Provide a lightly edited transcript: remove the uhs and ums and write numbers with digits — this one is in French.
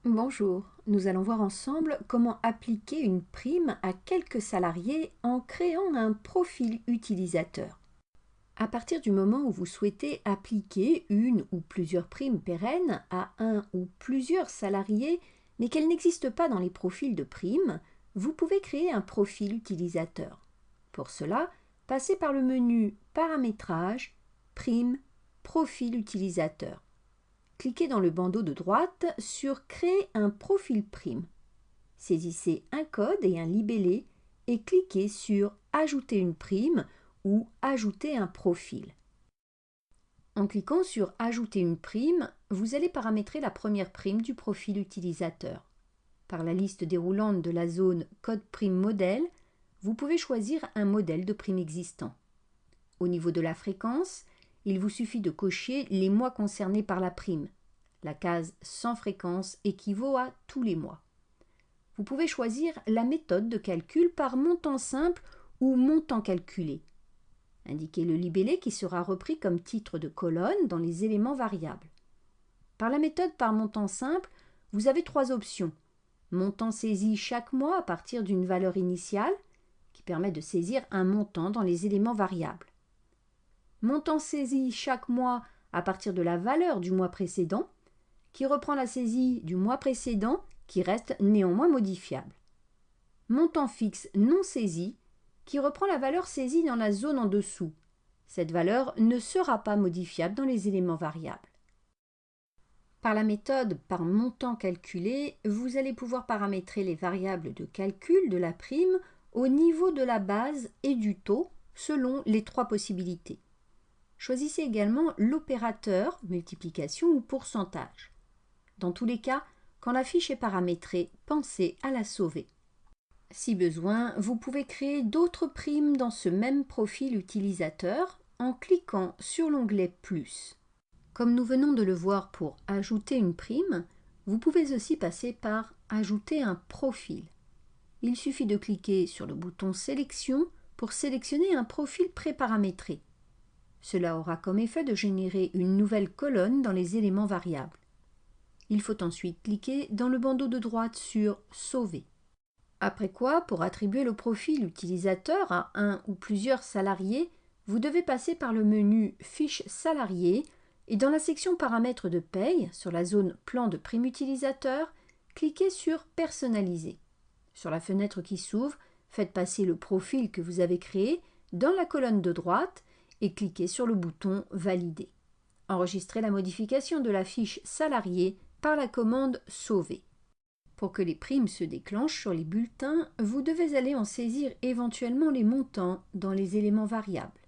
Bonjour, nous allons voir ensemble comment appliquer une prime à quelques salariés en créant un profil utilisateur. À partir du moment où vous souhaitez appliquer une ou plusieurs primes pérennes à un ou plusieurs salariés, mais qu'elles n'existent pas dans les profils de primes, vous pouvez créer un profil utilisateur. Pour cela, passez par le menu Paramétrage, Prime, Profil utilisateur. Cliquez dans le bandeau de droite sur Créer un profil prime. Saisissez un code et un libellé et cliquez sur Ajouter une prime ou Ajouter un profil. En cliquant sur Ajouter une prime, vous allez paramétrer la première prime du profil utilisateur. Par la liste déroulante de la zone Code prime modèle, vous pouvez choisir un modèle de prime existant. Au niveau de la fréquence, il vous suffit de cocher les mois concernés par la prime. La case sans fréquence équivaut à tous les mois. Vous pouvez choisir la méthode de calcul par montant simple ou montant calculé. Indiquez le libellé qui sera repris comme titre de colonne dans les éléments variables. Par la méthode par montant simple, vous avez trois options. Montant saisi chaque mois à partir d'une valeur initiale, qui permet de saisir un montant dans les éléments variables. Montant saisi chaque mois à partir de la valeur du mois précédent, qui reprend la saisie du mois précédent qui reste néanmoins modifiable. Montant fixe non saisi, qui reprend la valeur saisie dans la zone en dessous. Cette valeur ne sera pas modifiable dans les éléments variables. Par la méthode par montant calculé, vous allez pouvoir paramétrer les variables de calcul de la prime au niveau de la base et du taux selon les trois possibilités. Choisissez également l'opérateur, multiplication ou pourcentage. Dans tous les cas, quand la fiche est paramétrée, pensez à la sauver. Si besoin, vous pouvez créer d'autres primes dans ce même profil utilisateur en cliquant sur l'onglet Plus. Comme nous venons de le voir pour ajouter une prime, vous pouvez aussi passer par Ajouter un profil. Il suffit de cliquer sur le bouton Sélection pour sélectionner un profil préparamétré. Cela aura comme effet de générer une nouvelle colonne dans les éléments variables. Il faut ensuite cliquer dans le bandeau de droite sur Sauver. Après quoi, pour attribuer le profil utilisateur à un ou plusieurs salariés, vous devez passer par le menu Fiche salariés et dans la section Paramètres de paye, sur la zone Plan de prime utilisateur, cliquez sur Personnaliser. Sur la fenêtre qui s'ouvre, faites passer le profil que vous avez créé dans la colonne de droite et cliquez sur le bouton Valider. Enregistrez la modification de la fiche salarié par la commande Sauver. Pour que les primes se déclenchent sur les bulletins, vous devez aller en saisir éventuellement les montants dans les éléments variables.